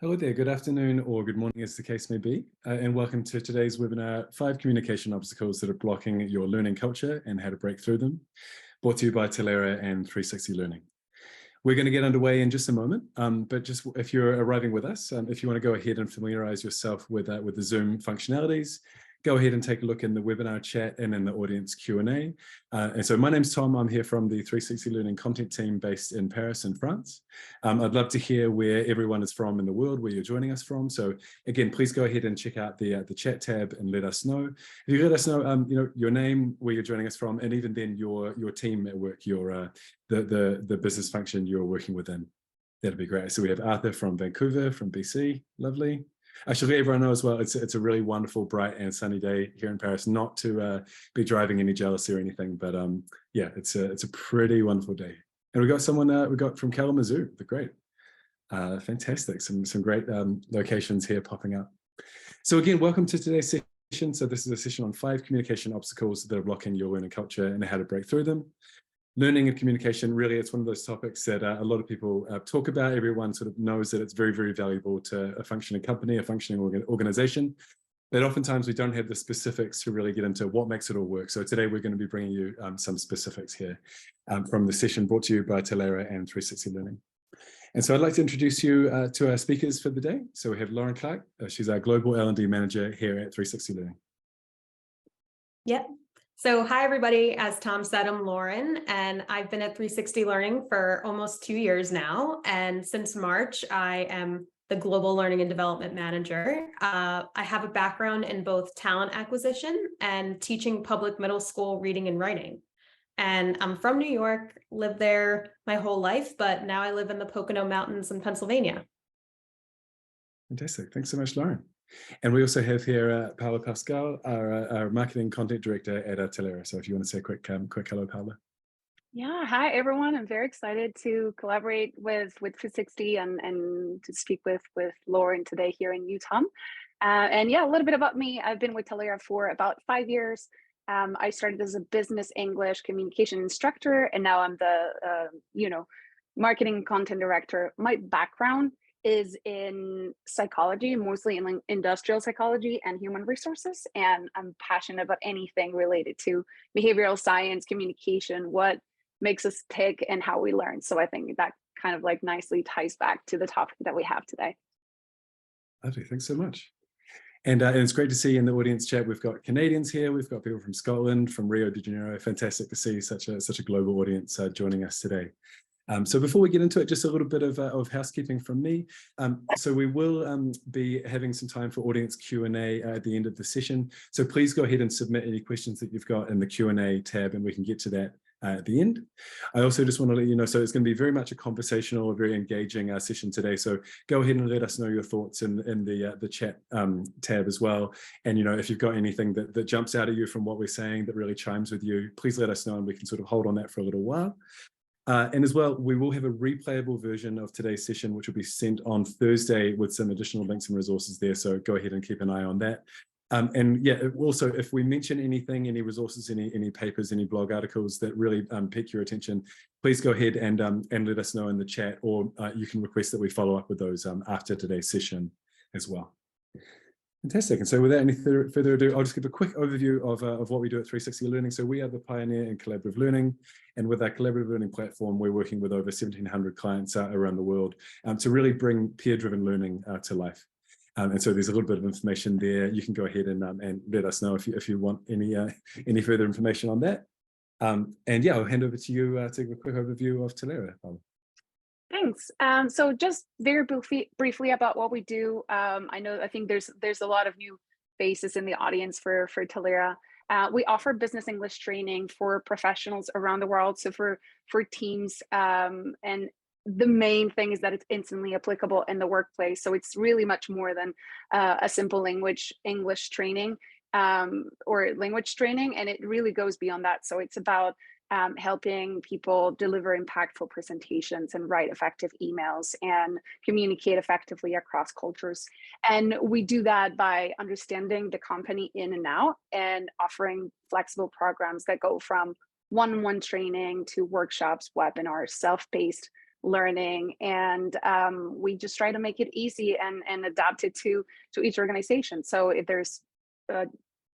Hello there, good afternoon or good morning as the case may be, and welcome to today's webinar, 5 Communication Obstacles that are blocking your learning culture and how to break through them, brought to you by Talaera and 360Learning. We're going to get underway in just a moment, but just if you're arriving with us, if you want to go ahead and familiarize yourself with the Zoom functionalities, go ahead and take a look in the webinar chat and in the audience Q&A. And so my name's Tom. I'm here from the 360 Learning content team based in Paris in France. I'd love to hear where everyone is from in the world, where you're joining us from. So again, please go ahead and check out the chat tab and let us know. If you let us know, your name, where you're joining us from, and even then your team at work, the business function you're working within. That'd be great. So we have Arthur from Vancouver, from BC. Lovely. I should let everyone know as well, it's a really wonderful, bright and sunny day here in Paris, not to be driving any jealousy or anything, but yeah, it's a pretty wonderful day. And we got someone we got from Kalamazoo, the great. Fantastic, some great locations here popping up. So again, welcome to today's session. So this is a session on 5 communication obstacles that are blocking your learning culture and how to break through them. Learning and communication, really, it's one of those topics that a lot of people talk about. Everyone sort of knows that it's very, very valuable to a functioning company, a functioning organization. But oftentimes we don't have the specifics to really get into what makes it all work. So today we're going to be bringing you some specifics here from the session brought to you by Talaera and 360 Learning. And so I'd like to introduce you to our speakers for the day. So we have Lauren Clark. She's our Global L&D Manager here at 360 Learning. Yep. So hi, everybody. As Tom said, I'm Lauren, and I've been at 360 Learning for almost 2 years now. And since March, I am the Global Learning and Development Manager. I have a background in both talent acquisition and teaching public middle school reading and writing. And I'm from New York, lived there my whole life, but now I live in the Pocono Mountains in Pennsylvania. Fantastic. Thanks so much, Lauren. And we also have here Paula Pascal, our marketing content director at Talaera. So if you want to say a quick hello, Paula. Yeah, hi everyone. I'm very excited to collaborate with 360 and to speak with Lauren today here in Utah. And yeah, a little bit about me. I've been with Talaera for about 5 years. I started as a business English communication instructor, and now I'm the marketing content director. My background is in psychology, mostly in industrial psychology and human resources. And I'm passionate about anything related to behavioral science, communication, what makes us tick and how we learn. So I think that kind of like nicely ties back to the topic that we have today. Lovely, thanks so much. And it's great to see in the audience chat, we've got Canadians here, we've got people from Scotland, from Rio de Janeiro. Fantastic to see such a global audience joining us today. So before we get into it, just a little bit of housekeeping from me. So we will be having some time for audience Q&A at the end of the session. So please go ahead and submit any questions that you've got in the Q&A tab, and we can get to that at the end. I also just want to let you know, so it's going to be very much a conversational, very engaging session today. So go ahead and let us know your thoughts in the chat tab as well. And if you've got anything that jumps out at you from what we're saying that really chimes with you, please let us know, and we can sort of hold on that for a little while. And as well, we will have a replayable version of today's session, which will be sent on Thursday with some additional links and resources there. So go ahead and keep an eye on that. And yeah, also, if we mention anything, any resources, any papers, any blog articles that really pique your attention, please go ahead and let us know in the chat, or you can request that we follow up with those after today's session as well. Fantastic. And so without any further ado, I'll just give a quick overview of what we do at 360 Learning. So we are the pioneer in collaborative learning. And with our collaborative learning platform, we're working with over 1,700 clients around the world to really bring peer-driven learning to life. And so there's a little bit of information there. You can go ahead and let us know if you want any further information on that. And yeah, I'll hand over to you to give a quick overview of Talaera. Thanks. So just very briefly about what we do. I think there's a lot of new faces in the audience for Talaera. We offer business English training for professionals around the world. So for teams, and the main thing is that it's instantly applicable in the workplace. So it's really much more than a simple English training or language training, and it really goes beyond that. So it's about helping people deliver impactful presentations and write effective emails and communicate effectively across cultures. And we do that by understanding the company in and out and offering flexible programs that go from one-on-one training to workshops, webinars, self-paced learning, and we just try to make it easy and adapt it to each organization. So if there's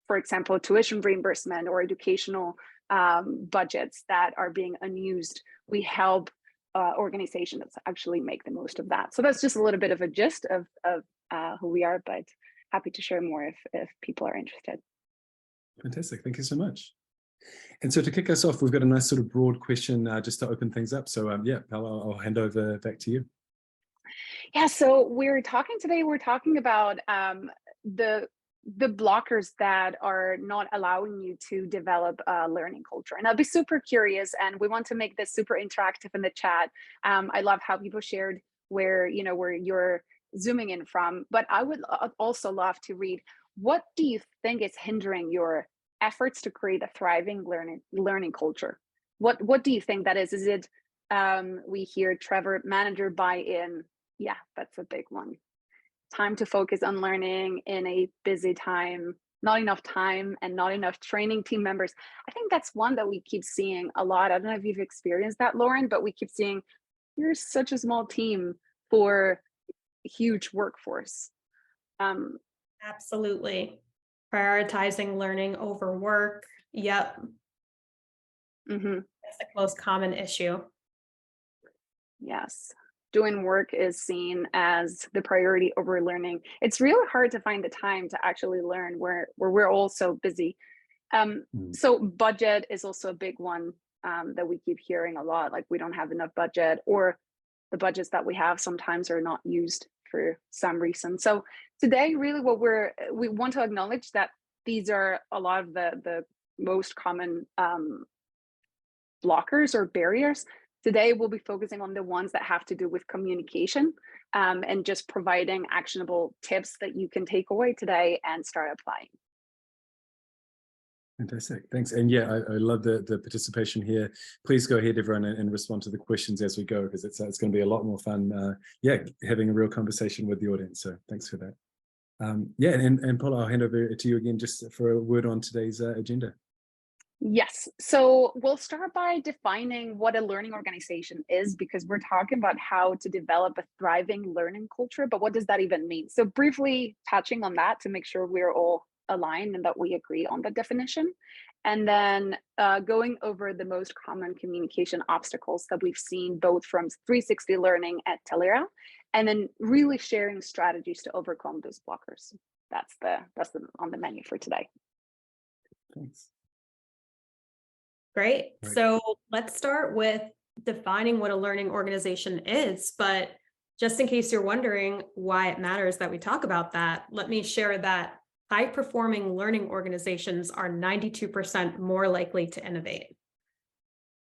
for example, tuition reimbursement or educational budgets that are being unused, we help organizations actually make the most of that. So that's just a little bit of a gist of who we are, but happy to share more if people are interested. Fantastic. Thank you so much. And so to kick us off, we've got a nice sort of broad question just to open things up. So yeah, Pal, I'll hand over back to you. Yeah, so we're talking about the blockers that are not allowing you to develop a learning culture. And I'll be super curious, and we want to make this super interactive in the chat. I love how people shared where you're zooming in from, but I would also love to read, what do you think is hindering your efforts to create a thriving learning culture? What do you think that is? Is it we hear Trevor, manager buy-in? Yeah, that's a big one. Time to focus on learning in a busy time, not enough time and not enough training team members. I think that's one that we keep seeing a lot. I don't know if you've experienced that, Lauren, but we keep seeing you're such a small team for a huge workforce. Absolutely. Prioritizing learning over work. Yep. That's the most common issue. Yes. Doing work is seen as the priority over learning. It's really hard to find the time to actually learn where we're all so busy. So budget is also a big one that we keep hearing a lot, like we don't have enough budget, or the budgets that we have sometimes are not used for some reason. So today, really what we want to acknowledge that these are a lot of the most common blockers or barriers. Today, we'll be focusing on the ones that have to do with communication and just providing actionable tips that you can take away today and start applying. Fantastic, thanks. And yeah, I love the participation here. Please go ahead, everyone, and respond to the questions as we go, because it's going to be a lot more fun, yeah, having a real conversation with the audience. So thanks for that. Yeah, and Paula, I'll hand over to you again just for a word on today's agenda. Yes, so we'll start by defining what a learning organization is, because we're talking about how to develop a thriving learning culture, but what does that even mean? So briefly touching on that to make sure we're all aligned and that we agree on the definition. And then going over the most common communication obstacles that we've seen both from 360 Learning at Talaera, and then really sharing strategies to overcome those blockers. That's on the menu for today. Thanks. Great. So let's start with defining what a learning organization is. But just in case you're wondering why it matters that we talk about that, let me share that high-performing learning organizations are 92% more likely to innovate.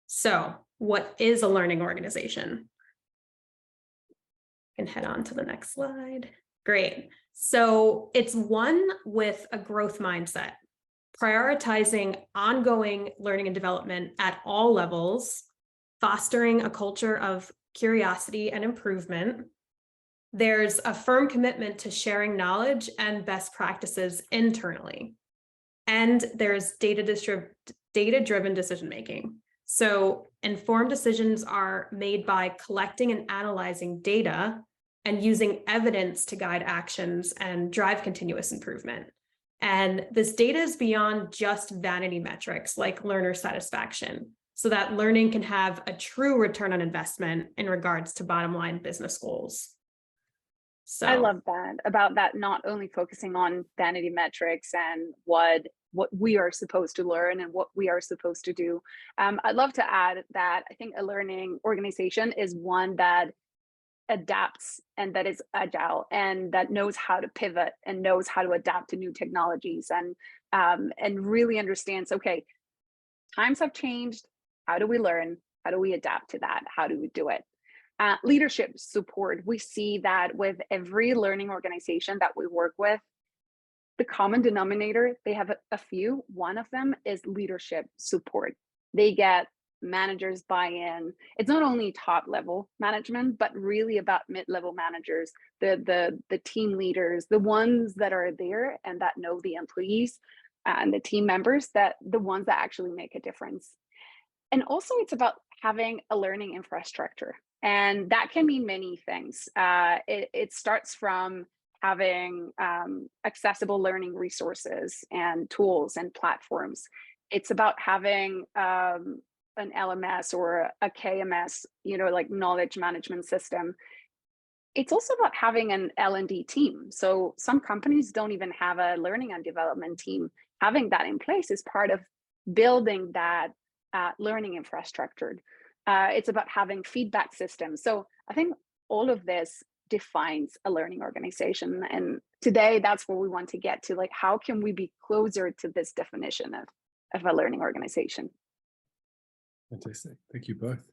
So what is a learning organization? I can head on to the next slide. Great. So it's one with a growth mindset, prioritizing ongoing learning and development at all levels, fostering a culture of curiosity and improvement. There's a firm commitment to sharing knowledge and best practices internally. And there's data-driven decision-making. So informed decisions are made by collecting and analyzing data and using evidence to guide actions and drive continuous improvement. And this data is beyond just vanity metrics like learner satisfaction, so that learning can have a true return on investment in regards to bottom line business goals. So I love that, about that, not only focusing on vanity metrics and what we are supposed to learn and what we are supposed to do. I'd love to add that I think a learning organization is one that adapts and that is agile and that knows how to pivot and knows how to adapt to new technologies and really understands, okay, times have changed. How do we learn? How do we adapt to that? How do we do it? Leadership support. We see that with every learning organization that we work with, the common denominator, they have a few. One of them is leadership support. They get managers buy-in. It's not only top level management, but really about mid-level managers, the team leaders, the ones that are there and that know the employees and the team members, that the ones that actually make a difference. And also it's about having a learning infrastructure. And that can mean many things. It starts from having accessible learning resources and tools and platforms. It's about having an LMS or a KMS, like knowledge management system. It's also about having an L&D team. So some companies don't even have a learning and development team. Having that in place is part of building that learning infrastructure. It's about having feedback systems. So I think all of this defines a learning organization. And today that's where we want to get to, like, how can we be closer to this definition of a learning organization? Fantastic. Thank you both.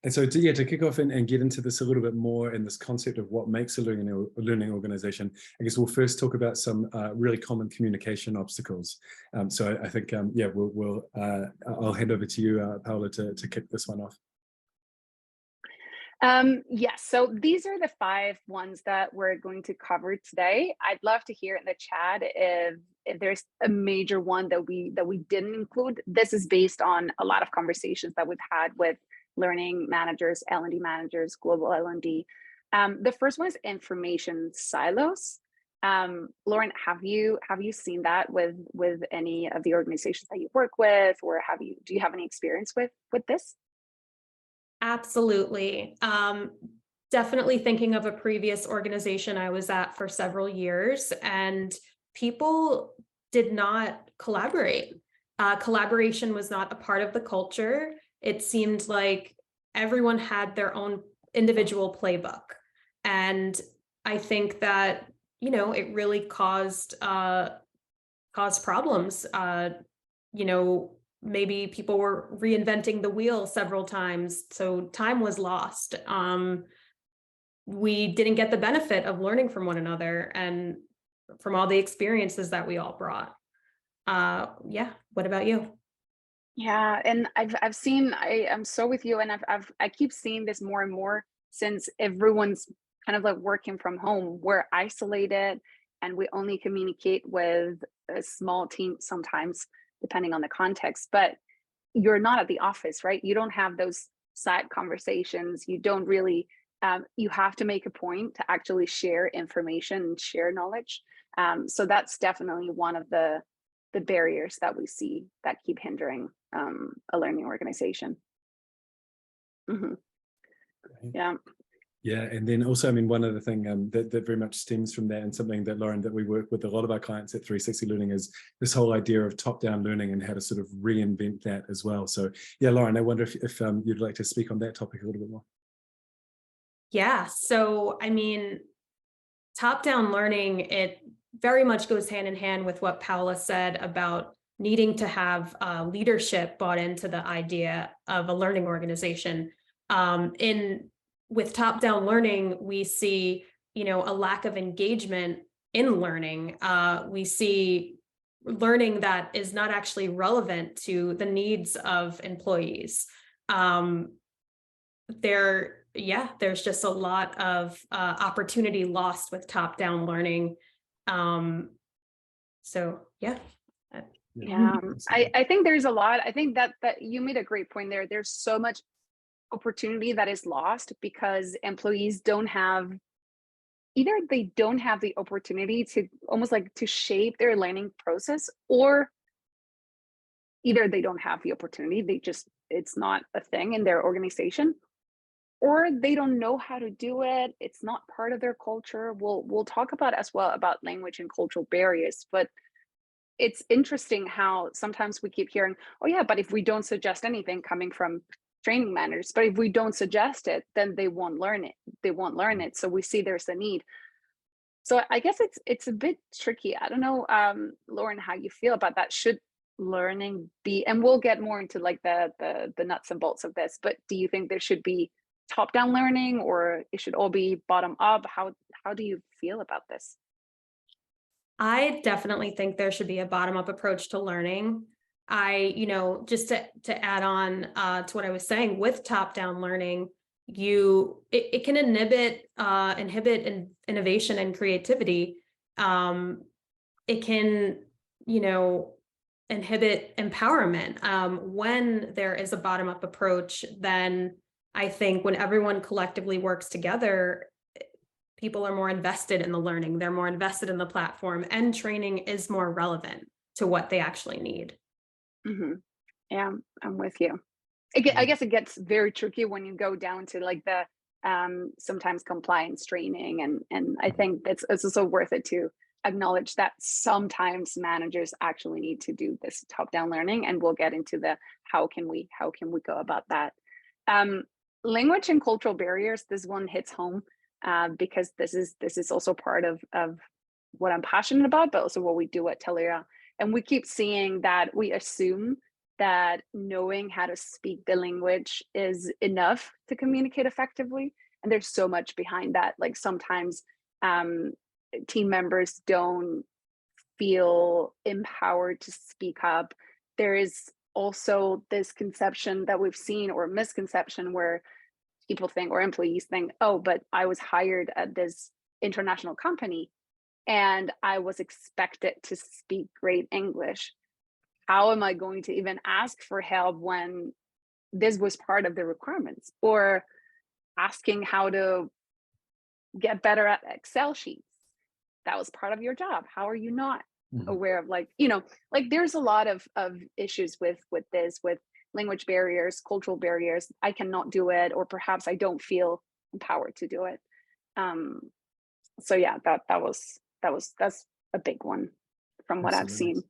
And so to kick off and get into this a little bit more in this concept of what makes a learning organization, I guess we'll first talk about some really common communication obstacles. So I think, I'll hand over to you, Paola, to kick this one off. Yes, so these are the 5 ones that we're going to cover today. I'd love to hear in the chat if there's a major one that we didn't include. This is based on a lot of conversations that we've had with learning managers, L&D managers, global L&D. The first one is information silos. Lauren, have you seen that with any of the organizations that you work with, or do you have any experience with this? Absolutely. Definitely thinking of a previous organization I was at for several years, and people did not collaborate. Collaboration was not a part of the culture. It seemed like everyone had their own individual playbook. And I think that, it really caused problems. Maybe people were reinventing the wheel several times, so time was lost. We didn't get the benefit of learning from one another and from all the experiences that we all brought. Yeah, what about you? Yeah, and I've seen, I'm so with you, and I keep seeing this more and more since everyone's kind of like working from home. We're isolated and we only communicate with a small team sometimes, depending on the context, but you're not at the office, right? You don't have those side conversations. You don't really, you have to make a point to actually share information and share knowledge. So that's definitely one of the barriers that we see that keep hindering a learning organization. Mm-hmm. Yeah. Yeah, and then also, I mean, one other thing that very much stems from that, and something that, Lauren, that we work with a lot of our clients at 360 Learning, is this whole idea of top-down learning and how to sort of reinvent that as well. So yeah, Lauren, I wonder if you'd like to speak on that topic a little bit more. Yeah, so I mean, top-down learning, it very much goes hand in hand with what Paola said about needing to have leadership bought into the idea of a learning organization. With top-down learning, we see, a lack of engagement in learning. We see learning that is not actually relevant to the needs of employees. There's just a lot of opportunity lost with top-down learning. So yeah. Yeah, I think there's a lot. I think that you made a great point there. There's so much opportunity that is lost because employees don't have the opportunity to almost like to shape their learning process, or either they don't have the opportunity, it's not a thing in their organization, or they don't know how to do it. It's not part of their culture. We'll talk about as well about language and cultural barriers, but it's interesting how sometimes we keep hearing, oh yeah, but if we don't suggest anything coming from training managers, but if we don't suggest it, then they won't learn it. So we see there's a need. So I guess it's a bit tricky. I don't know, Lauren, how you feel about that. Should learning be, and we'll get more into like the nuts and bolts of this, but do you think there should be top-down learning, or it should all be bottom-up? How do you feel about this? I definitely think there should be a bottom-up approach to learning. Just to add on to what I was saying, with top-down learning, it can inhibit innovation and creativity. It can, inhibit empowerment. When there is a bottom-up approach, then I think when everyone collectively works together, people are more invested in the learning, they're more invested in the platform, and training is more relevant to what they actually need. Hmm. Yeah, I'm with you. I guess it gets very tricky when you go down to like the sometimes compliance training, and I think it's also worth it to acknowledge that sometimes managers actually need to do this top-down learning, and we'll get into the how can we go about that. Um, Language and cultural barriers. This one hits home because this is also part of what I'm passionate about, but also what we do at Talaera. And we keep seeing that we assume that knowing how to speak the language is enough to communicate effectively. And there's so much behind that. Like sometimes team members don't feel empowered to speak up. There is also this conception that we've seen, or misconception, where people think, or employees think, oh, but I was hired at this international company and I was expected to speak great English. How am I going to even ask for help when this was part of the requirements? Or asking how to get better at Excel sheets. That was part of your job. How are you not aware of, like, like there's a lot of issues with language barriers, cultural barriers. I cannot do it, or perhaps I don't feel empowered to do it. So yeah, that's a big one from what I've Absolutely. seen.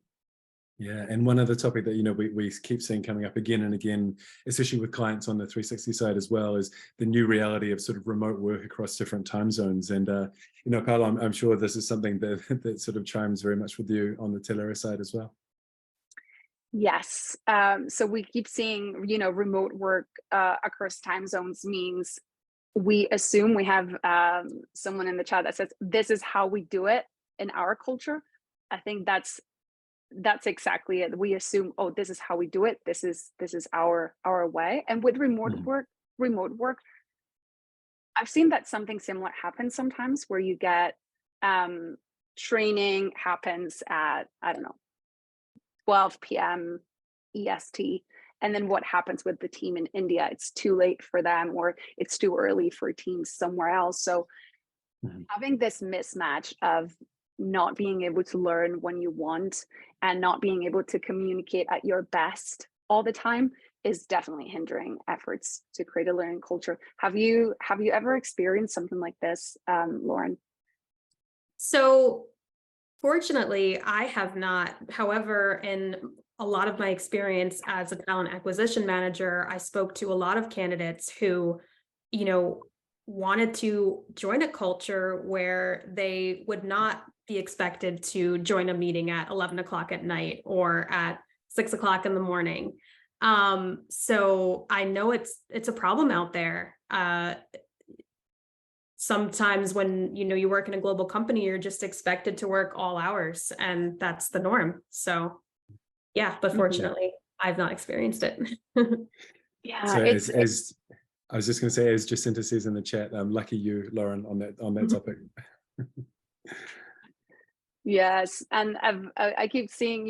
Yeah, and one other topic that we keep seeing coming up again and again, especially with clients on the 360 side as well, is the new reality of sort of remote work across different time zones. And Paolo, I'm sure this is something that that sort of chimes very much with you on the Talaera side as well. Yes. So we keep seeing, remote work across time zones means we assume we have someone in the chat that says, this is how we do it in our culture. I think that's exactly it. We assume, oh, this is how we do it. This is our way. And with remote work, I've seen that something similar happens sometimes, where you get training happens at, I don't know, 12 p.m. EST. And then what happens with the team in India? It's too late for them, or it's too early for teams somewhere else. So having this mismatch of not being able to learn when you want and not being able to communicate at your best all the time is definitely hindering efforts to create a learning culture. Have you ever experienced something like this, Lauren? So fortunately, I have not. However, in a lot of my experience as a talent acquisition manager, I spoke to a lot of candidates who, wanted to join a culture where they would not be expected to join a meeting at 11 o'clock at night or at 6 o'clock in the morning. So I know it's a problem out there. Sometimes when you work in a global company, you're just expected to work all hours, and that's the norm. So yeah, but fortunately I've not experienced it. Yeah, so as I was just going to say, as Jacinta says in the chat, lucky you, Lauren, on that topic. Yes, and I keep seeing,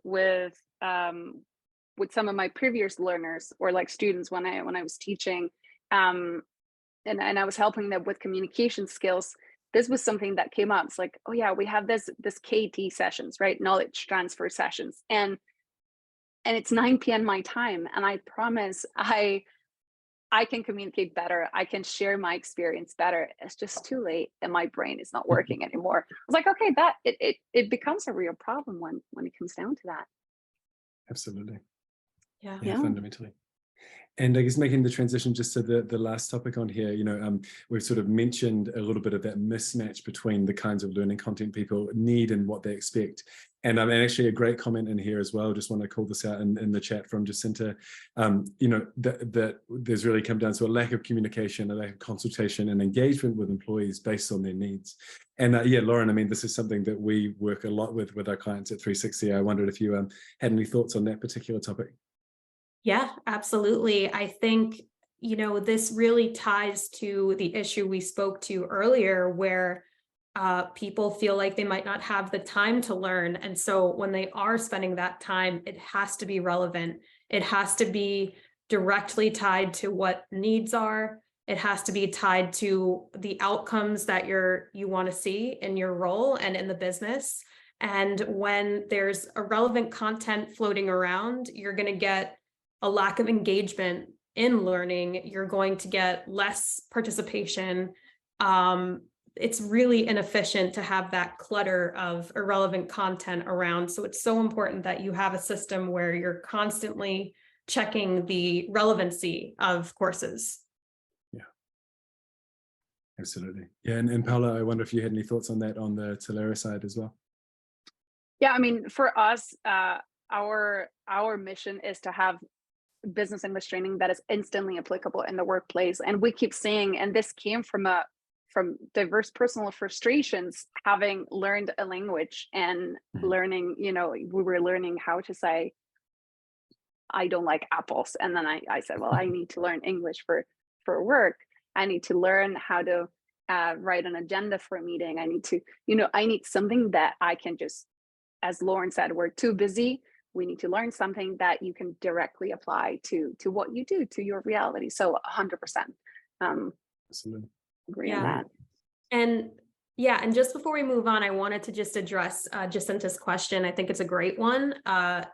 with some of my previous learners, or like students when I was teaching, and I was helping them with communication skills. This was something that came up. It's like, oh yeah, we have this KT sessions, right? Knowledge transfer sessions, and it's 9 p.m. my time, and I promise I can communicate better. I can share my experience better. It's just too late, and my brain is not working anymore. I was like, okay, that it becomes a real problem when it comes down to that. Absolutely. Yeah. Fundamentally. And I guess making the transition just to the last topic on here, we've sort of mentioned a little bit of that mismatch between the kinds of learning content people need and what they expect. And actually a great comment in here as well. Just want to call this out in the chat from Jacinta. That there's really come down to a lack of communication, a lack of consultation and engagement with employees based on their needs. And Lauren, this is something that we work a lot with our clients at 360. I wondered if you had any thoughts on that particular topic. Yeah, absolutely. I think, this really ties to the issue we spoke to earlier, where people feel like they might not have the time to learn. And so when they are spending that time, it has to be relevant. It has to be directly tied to what needs are. It has to be tied to the outcomes that you want to see in your role and in the business. And when there's irrelevant content floating around, you're going to get a lack of engagement in learning. You're going to get less participation. It's really inefficient to have that clutter of irrelevant content around. So it's so important that you have a system where you're constantly checking the relevancy of courses. Yeah, absolutely. Yeah, and Paula, I wonder if you had any thoughts on that on the Talaera side as well. Yeah, I mean, for us, our mission is to have business English training that is instantly applicable in the workplace. And we keep seeing, and this came from diverse personal frustrations, having learned a language and learning, we were learning how to say, I don't like apples. And then I said, well, I need to learn English for work. I need to learn how to write an agenda for a meeting. I need to, I need something that I can just, as Lauren said, we're too busy. We need to learn something that you can directly apply to what you do, to your reality. So 100%. Absolutely. Agree on that. And just before we move on, I wanted to just address Jacinta's question. I think it's a great one.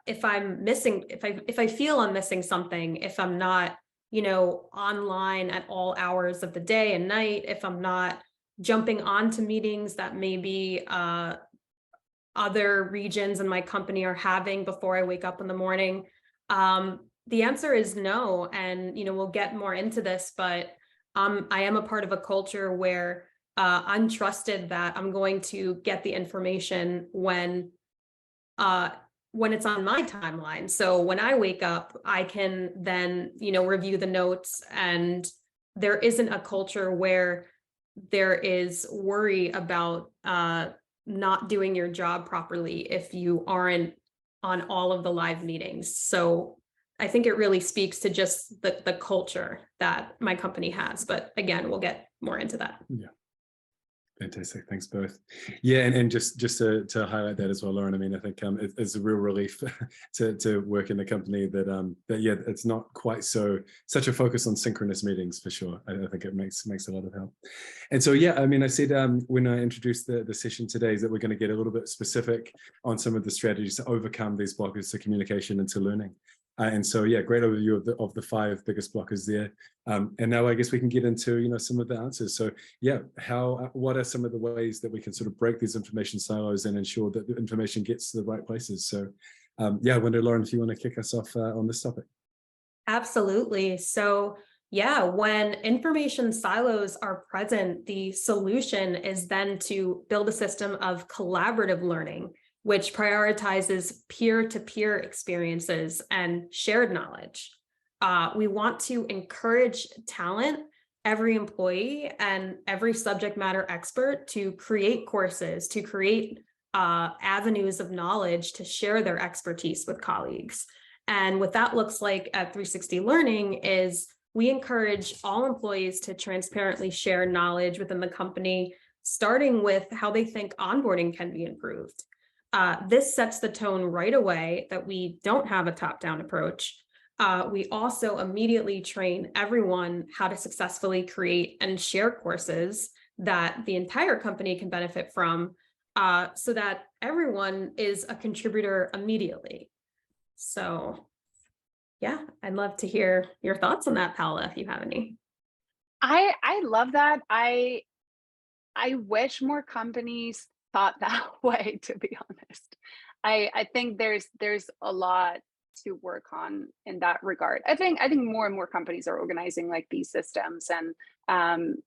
If I feel I'm missing something, if I'm not, online at all hours of the day and night, if I'm not jumping onto meetings that maybe other regions in my company are having before I wake up in the morning, the answer is no. And, we'll get more into this, but I am a part of a culture where I'm trusted that I'm going to get the information when it's on my timeline. So when I wake up, I can then, review the notes, and there isn't a culture where there is worry about not doing your job properly if you aren't on all of the live meetings. So I think it really speaks to just the culture that my company has. But again, we'll get more into that. Yeah. Fantastic. Thanks both. Yeah, and just to highlight that as well, Lauren, I mean, I think it's a real relief to work in a company that yeah, it's not quite such a focus on synchronous meetings for sure. I think it makes a lot of help. And so, yeah, I mean, I said when I introduced the session today is that we're going to get a little bit specific on some of the strategies to overcome these blockers to communication and to learning. And so, yeah, great overview of the 5 biggest blockers there. And now I guess we can get into, some of the answers. So, yeah, what are some of the ways that we can sort of break these information silos and ensure that the information gets to the right places? So, yeah, I wonder, Lauren, if you want to kick us off on this topic. Absolutely. So, yeah, when information silos are present, the solution is then to build a system of collaborative learning, which prioritizes peer-to-peer experiences and shared knowledge. We want to encourage talent, every employee and every subject matter expert to create courses, to create avenues of knowledge to share their expertise with colleagues. And what that looks like at 360 Learning is we encourage all employees to transparently share knowledge within the company, starting with how they think onboarding can be improved. This sets the tone right away that we don't have a top-down approach. We also immediately train everyone how to successfully create and share courses that the entire company can benefit from, so that everyone is a contributor immediately. So, yeah, I'd love to hear your thoughts on that, Paula, if you have any. I love that. I wish more companies thought that way, to be honest. I think there's a lot to work on in that regard. I think more and more companies are organizing like these systems and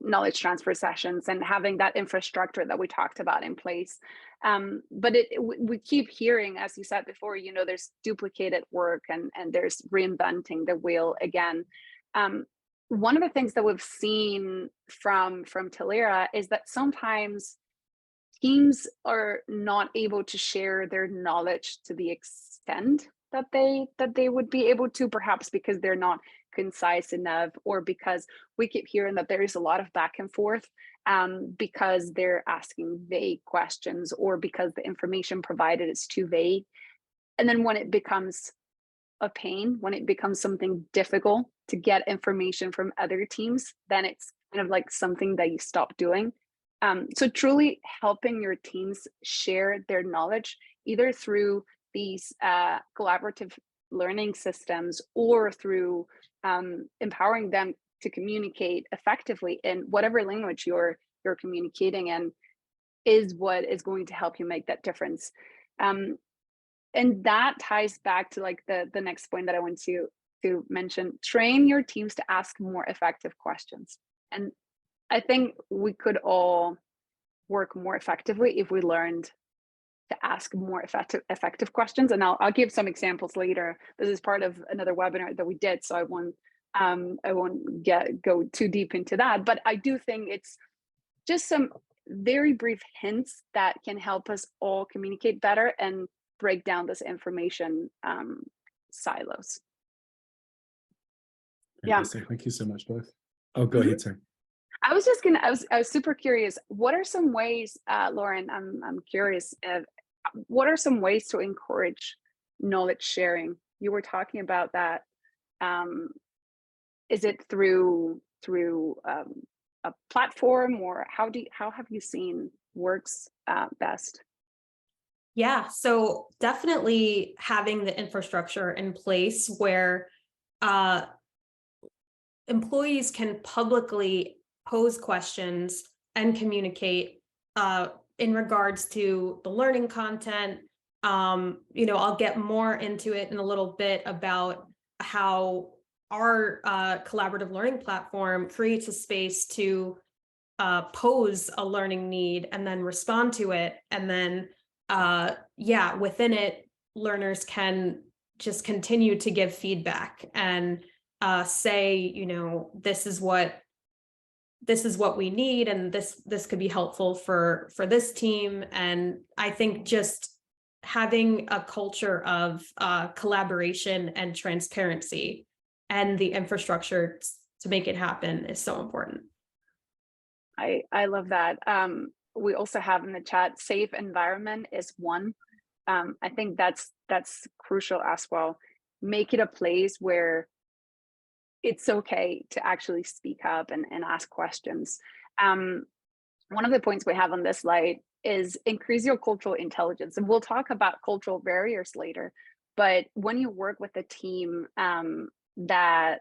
knowledge transfer sessions and having that infrastructure that we talked about in place. But we keep hearing, as you said before, there's duplicated work and there's reinventing the wheel again. One of the things that we've seen from Talaera is that sometimes teams are not able to share their knowledge to the extent that they would be able to, perhaps because they're not concise enough, or because we keep hearing that there is a lot of back and forth because they're asking vague questions, or because the information provided is too vague. And then when it becomes a pain, when it becomes something difficult to get information from other teams, then it's kind of like something that you stop doing. So truly helping your teams share their knowledge, either through these collaborative learning systems or through empowering them to communicate effectively in whatever language you're communicating in, is what is going to help you make that difference. And that ties back to like the next point that I want to mention. Train your teams to ask more effective questions. And I think we could all work more effectively if we learned to ask more effective questions. And I'll give some examples later. This is part of another webinar that we did, so I won't go too deep into that. But I do think it's just some very brief hints that can help us all communicate better and break down this information silos. Fantastic. Thank you so much, both. Oh, go ahead, sir. I was super curious. What are some ways, Lauren? I'm curious. What are some ways to encourage knowledge sharing? You were talking about that. Is it through a platform, or how have you seen works best? Yeah, so definitely having the infrastructure in place where employees can publicly pose questions and communicate in regards to the learning content. I'll get more into it in a little bit about how our collaborative learning platform creates a space to pose a learning need and then respond to it. And then, within it, learners can just continue to give feedback and say, this is what we need, and this could be helpful for this team. And I think just having a culture of collaboration and transparency and the infrastructure to make it happen is so important. I love that. We also have in the chat, safe environment is one. I think that's crucial as well. Make it a place where it's okay to actually speak up and ask questions. One of the points we have on this slide is increase your cultural intelligence. And we'll talk about cultural barriers later. But when you work with a team that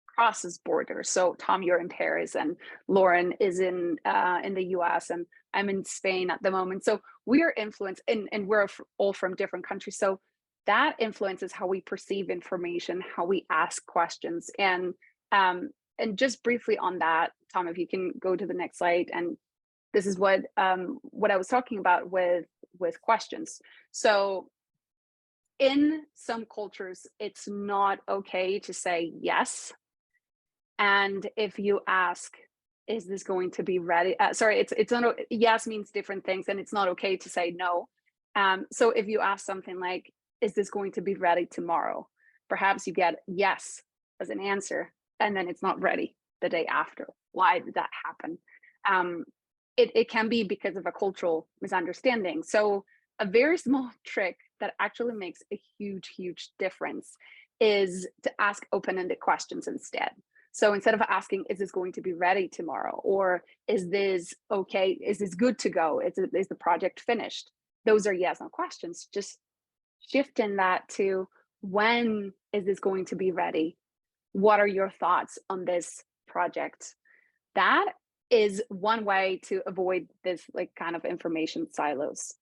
crosses borders, so Tom, you're in Paris and Lauren is in the US and I'm in Spain at the moment. So we are influenced, and we're all from different countries. So that influences how we perceive information, how we ask questions. And just briefly on that, Tom, if you can go to the next slide. And this is what I was talking about with questions. So in some cultures, it's not okay to say yes. And if you ask, is this going to be ready? It's not, yes means different things, and it's not okay to say no. So if you ask something like, is this going to be ready tomorrow? Perhaps you get yes as an answer, and then it's not ready the day after. Why did that happen? It can be because of a cultural misunderstanding. So a very small trick that actually makes a huge difference is to ask open-ended questions instead. So instead of asking, is this going to be ready tomorrow? Or is this okay? Is this good to go? Is the project finished? Those are yes, no questions. Just shifting that to, when is this going to be ready? What are your thoughts on this project? That is one way to avoid this like kind of information silos.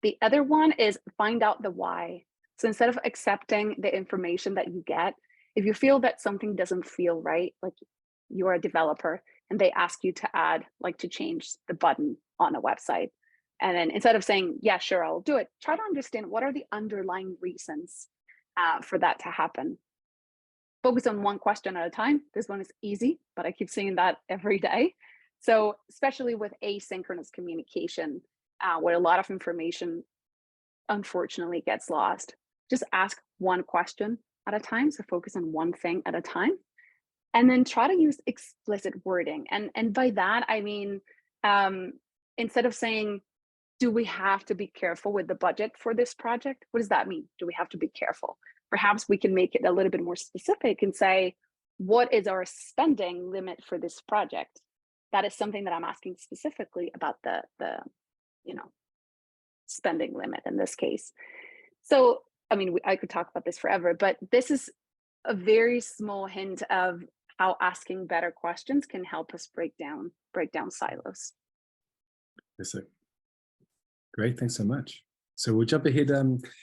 The other one is find out the why. So instead of accepting the information that you get, if you feel that something doesn't feel right, like you're a developer and they ask you to add, like to change the button on a website, and then instead of saying, yeah, sure, I'll do it, try to understand what are the underlying reasons for that to happen. Focus on one question at a time. This one is easy, but I keep saying that every day. So especially with asynchronous communication, where a lot of information unfortunately gets lost, just ask one question at a time. So focus on one thing at a time, and then try to use explicit wording. And by that, I mean, instead of saying, do we have to be careful with the budget for this project? What does that mean? Do we have to be careful? Perhaps we can make it a little bit more specific and say, what is our spending limit for this project? That is something that I'm asking specifically about the spending limit in this case. So, I mean, I could talk about this forever, but this is a very small hint of how asking better questions can help us break down silos. Yes, great, thanks so much. So we'll jump ahead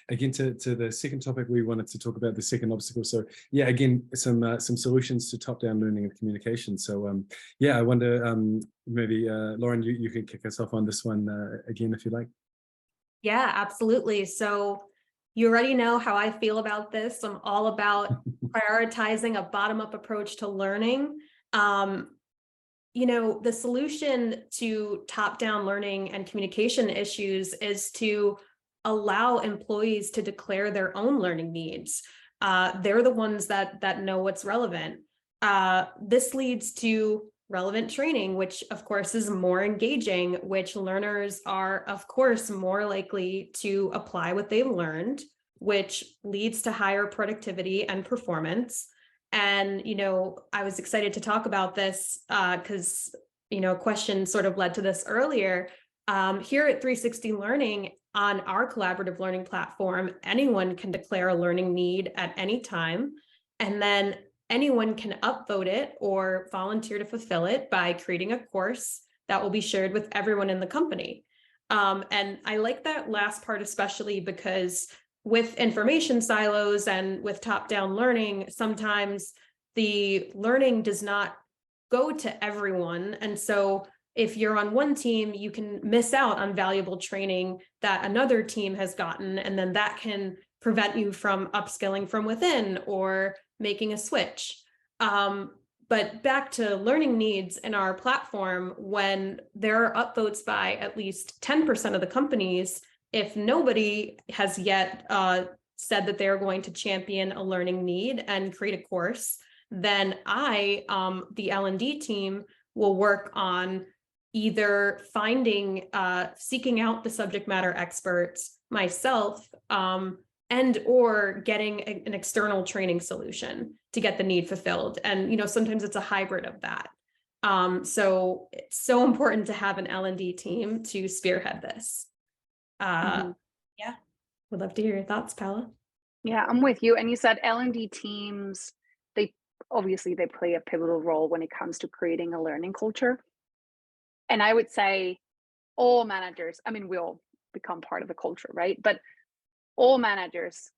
again to the second topic we wanted to talk about, the second obstacle. So yeah, again, some solutions to top-down learning and communication. So yeah, I wonder, maybe Lauren, you can kick us off on this one again, if you like. Yeah, absolutely. So you already know how I feel about this. I'm all about prioritizing a bottom-up approach to learning. The solution to top-down learning and communication issues is to allow employees to declare their own learning needs. They're the ones that know what's relevant. This leads to relevant training, which of course is more engaging, which learners are of course more likely to apply what they've learned, which leads to higher productivity and performance. And, I was excited to talk about this because, a question sort of led to this earlier. Here at 360 Learning, on our collaborative learning platform, anyone can declare a learning need at any time, and then anyone can upvote it or volunteer to fulfill it by creating a course that will be shared with everyone in the company. And I like that last part, especially because with information silos and with top-down learning, sometimes the learning does not go to everyone. And so if you're on one team, you can miss out on valuable training that another team has gotten, and then that can prevent you from upskilling from within or making a switch. But back to learning needs in our platform, when there are upvotes by at least 10% of the companies, if nobody has yet said that they're going to champion a learning need and create a course, then the L&D team, will work on either seeking out the subject matter experts myself, and or getting an external training solution to get the need fulfilled. And, sometimes it's a hybrid of that. So it's so important to have an L&D team to spearhead this. Yeah, would love to hear your thoughts, Paula. Yeah, I'm with you. And you said L&D teams, they play a pivotal role when it comes to creating a learning culture. And I would say all managers, I mean, we all become part of the culture, right? But all managers,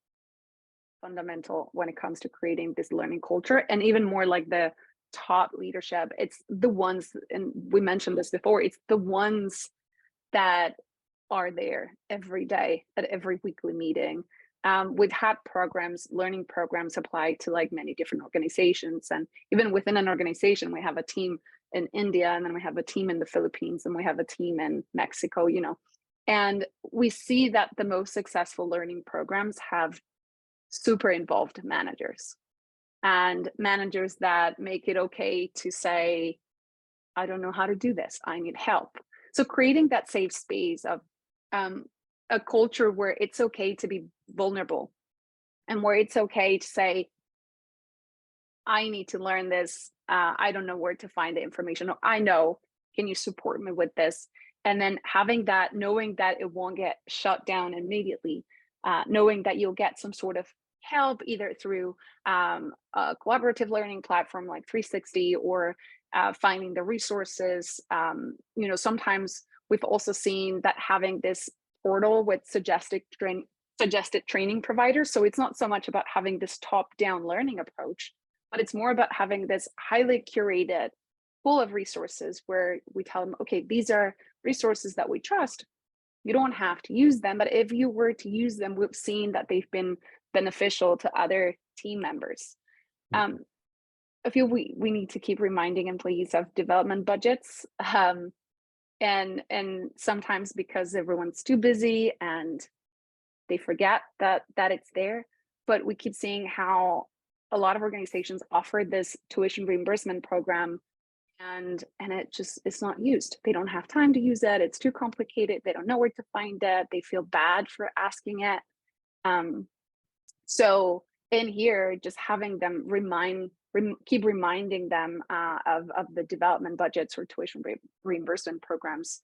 fundamental when it comes to creating this learning culture, and even more like the top leadership, it's the ones, and we mentioned this before, it's the ones that are there every day at every weekly meeting. We've had learning programs applied to like many different organizations, and even within an organization, we have a team in India, and then we have a team in the Philippines, and we have a team in Mexico, and we see that the most successful learning programs have super involved managers, and managers that make it okay to say, I don't know how to do this, I need help. So creating that safe space of a culture where it's okay to be vulnerable, and where it's okay to say, I need to learn this, I don't know where to find the information, or I know, can you support me with this? And then having that, knowing that it won't get shut down immediately, knowing that you'll get some sort of help either through a collaborative learning platform like 360, or finding the resources. Sometimes we've also seen that having this portal with suggested training providers. So it's not so much about having this top-down learning approach, but it's more about having this highly curated pool of resources where we tell them, okay, these are resources that we trust. You don't have to use them, but if you were to use them, we've seen that they've been beneficial to other team members. I feel we need to keep reminding employees of development budgets, and sometimes because everyone's too busy and they forget that it's there. But we keep seeing how a lot of organizations offer this tuition reimbursement program and it's not used. They don't have time to use it. It's too complicated. They don't know where to find it. They feel bad for asking it. So in here, just having them keep reminding them of the development budgets or tuition reimbursement programs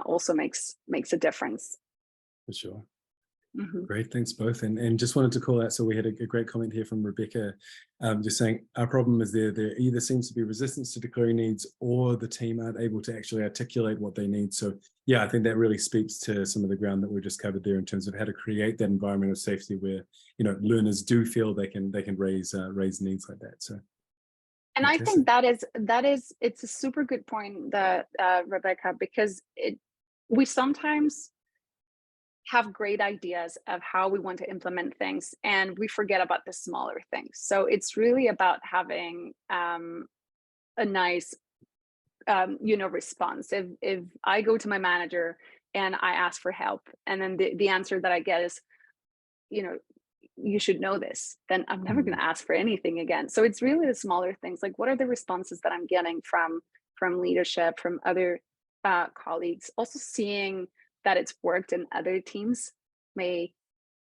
also makes a difference. For sure. Mm-hmm. Great, thanks both. And just wanted to call out, so we had a great comment here from Rebecca, just saying our problem is there either seems to be resistance to declaring needs, or the team aren't able to actually articulate what they need. So yeah, I think that really speaks to some of the ground that we just covered there in terms of how to create that environment of safety where, you know, learners do feel they can raise needs like that. So and fantastic. I think it's a super good point, that Rebecca, because we sometimes have great ideas of how we want to implement things, and we forget about the smaller things. So it's really about having a nice response. If I go to my manager and I ask for help, and then the answer that I get is, you should know this, then I'm never going to ask for anything again. So it's really the smaller things, like what are the responses that I'm getting from leadership, from other colleagues. Also seeing that it's worked in other teams may,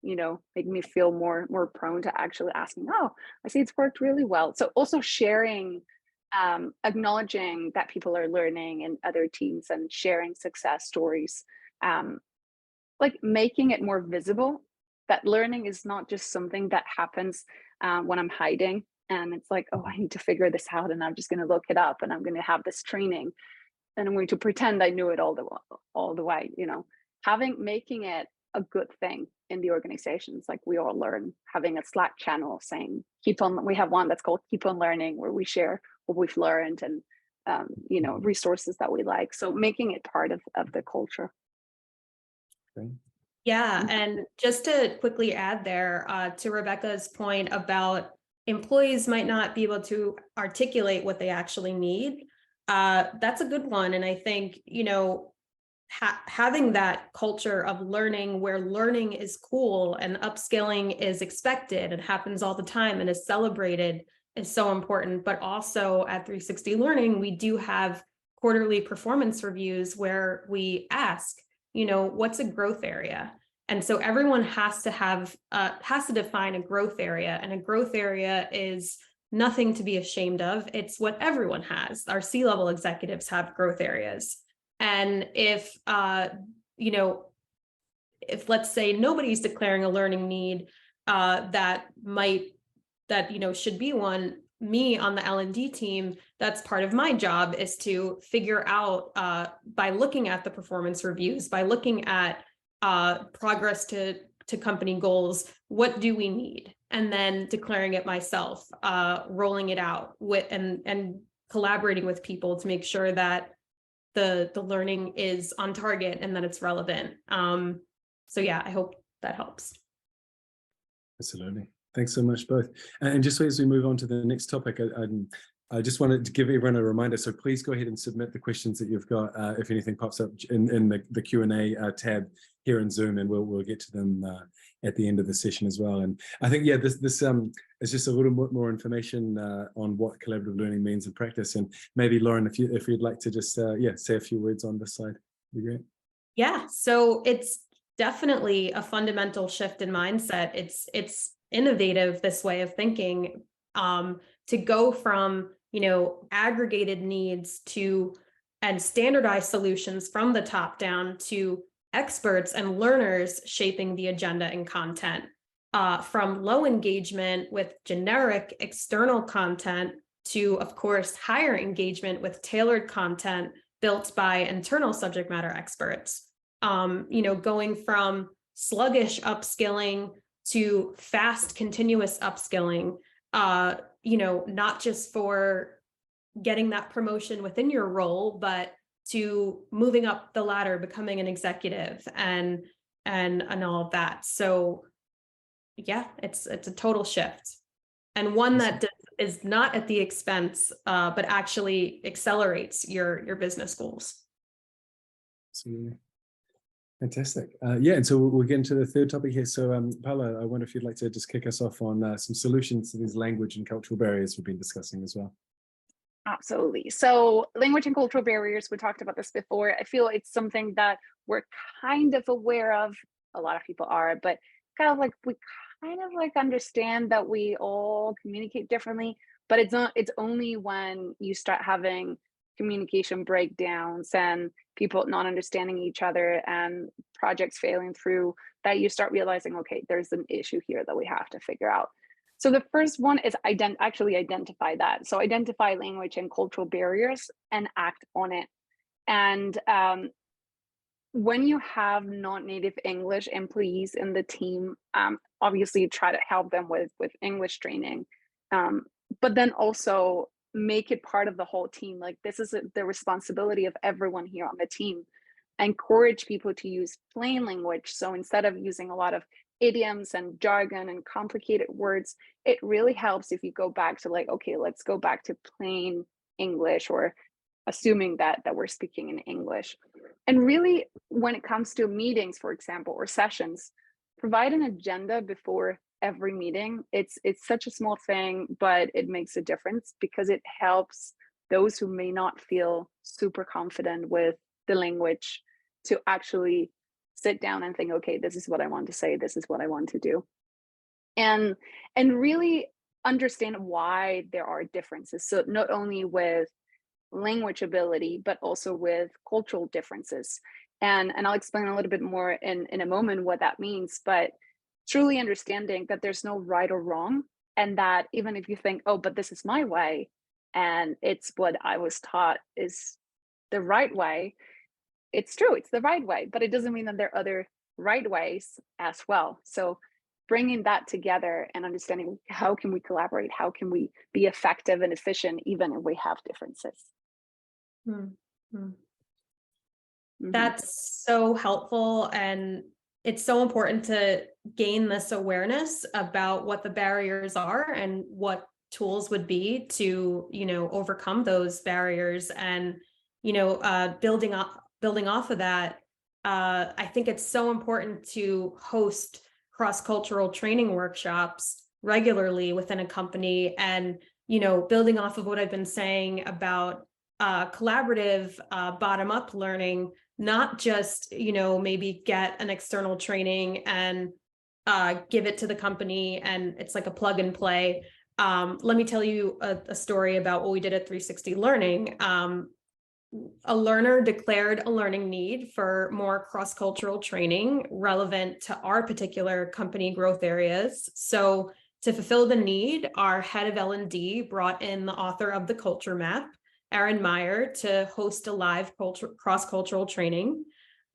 make me feel more prone to actually asking, oh, I see it's worked really well. So also sharing, acknowledging that people are learning in other teams and sharing success stories, like making it more visible that learning is not just something that happens when I'm hiding and it's like, oh, I need to figure this out and I'm just going to look it up and I'm going to have this training and I'm going to pretend I knew it all the way, making it a good thing in the organizations. Like we all learn, having a Slack channel saying, we have one that's called Keep on Learning, where we share what we've learned and, resources that we like. So making it part of the culture. Okay. Yeah, and just to quickly add there to Rebecca's point about employees might not be able to articulate what they actually need. That's a good one. And I think, having that culture of learning where learning is cool and upskilling is expected and happens all the time and is celebrated is so important. But also at 360 Learning, we do have quarterly performance reviews where we ask, what's a growth area? And so everyone has to define a growth area, and a growth area is nothing to be ashamed of. It's what everyone has. Our C-level executives have growth areas. And if let's say nobody's declaring a learning need that should be one, me on the L&D team, that's part of my job, is to figure out by looking at the performance reviews, by looking at progress to company goals, what do we need? And then declaring it myself, rolling it out and collaborating with people to make sure that the learning is on target and that it's relevant. So yeah, I hope that helps. Absolutely. Thanks so much, both. And just as we move on to the next topic, I just wanted to give everyone a reminder. So please go ahead and submit the questions that you've got if anything pops up in the Q&A tab here in Zoom, and we'll get to them at the end of the session as well. And I think, yeah, this is just a little bit more information on what collaborative learning means in practice. And maybe Lauren, if you'd like to just say a few words on this side, would be great. Yeah, so it's definitely a fundamental shift in mindset. It's innovative, this way of thinking, to go from aggregated needs and standardized solutions from the top down to experts and learners shaping the agenda and content, from low engagement with generic external content to, of course, higher engagement with tailored content built by internal subject matter experts. Going from sluggish upskilling to fast, continuous upskilling, not just for getting that promotion within your role, but to moving up the ladder, becoming an executive and all of that. So yeah, it's a total shift, and one that is not at the expense, but actually accelerates your business goals. Absolutely. Fantastic. Yeah, and so we'll get into the third topic here. So Paula, I wonder if you'd like to just kick us off on some solutions to these language and cultural barriers we've been discussing as well. Absolutely. So language and cultural barriers, we talked about this before. I feel it's something that we're kind of aware of. A lot of people are, but kind of like we kind of like understand that we all communicate differently, but it's only when you start having communication breakdowns and people not understanding each other and projects failing through that you start realizing, okay, there's an issue here that we have to figure out. So the first one is actually identify that. So identify language and cultural barriers and act on it. And when you have non-native English employees in the team, obviously try to help them with English training, but then also make it part of the whole team. Like this is the responsibility of everyone here on the team. Encourage people to use plain language. So instead of using a lot of idioms and jargon and complicated words, it really helps if you go back to like, okay, let's go back to plain English, or assuming that we're speaking in English. And really, when it comes to meetings, for example, or sessions, provide an agenda before every meeting. It's such a small thing, but it makes a difference because it helps those who may not feel super confident with the language to actually sit down and think, okay, this is what I want to say, this is what I want to do. And really understand why there are differences. So not only with language ability, but also with cultural differences. And I'll explain a little bit more in a moment what that means, but truly understanding that there's no right or wrong. And that even if you think, oh, but this is my way, and it's what I was taught is the right way, it's true, it's the right way, but it doesn't mean that there are other right ways as well. So bringing that together and understanding how can we collaborate, how can we be effective and efficient, even if we have differences. Mm-hmm. That's so helpful. And it's so important to gain this awareness about what the barriers are and what tools would be to, overcome those barriers. And, building off of that, I think it's so important to host cross-cultural training workshops regularly within a company. And, building off of what I've been saying about collaborative bottom-up learning, not just, maybe get an external training and give it to the company and it's like a plug and play. Let me tell you a story about what we did at 360 Learning. A learner declared a learning need for more cross-cultural training relevant to our particular company growth areas. So to fulfill the need, our head of L&D brought in the author of the culture map, Erin Meyer, to host a live cross-cultural training.